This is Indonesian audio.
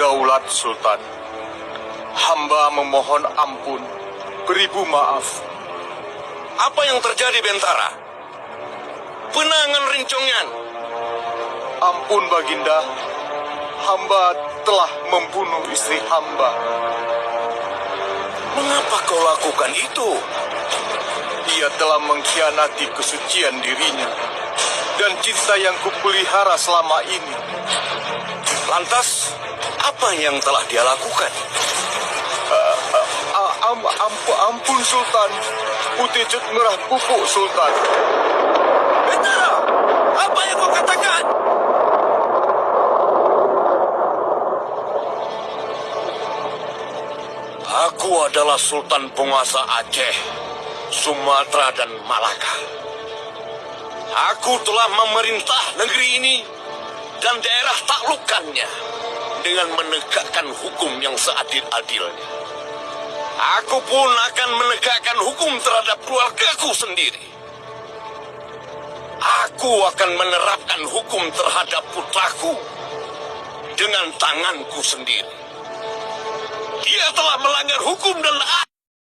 Daulat Sultan, hamba memohon ampun, beribu maaf. Apa yang terjadi, Bentara? Penangan Rincongan. Ampun, Baginda. Hamba telah membunuh istri hamba. Mengapa kau lakukan itu? Ia telah mengkhianati kesucian dirinya dan cinta yang kupelihara selama ini. Lantas, apa yang telah dia lakukan? Ampun, Sultan. Putijut merah pupuk, Sultan. Bentara, apa yang kau katakan? Aku adalah Sultan penguasa Aceh, Sumatera, dan Malaka. Aku telah memerintah negeri ini dan daerah taklukannya dengan menegakkan hukum yang seadil-adilnya. Aku pun akan menegakkan hukum terhadap keluargaku sendiri. Aku akan menerapkan hukum terhadap putraku dengan tanganku sendiri. Dia telah melanggar hukum dan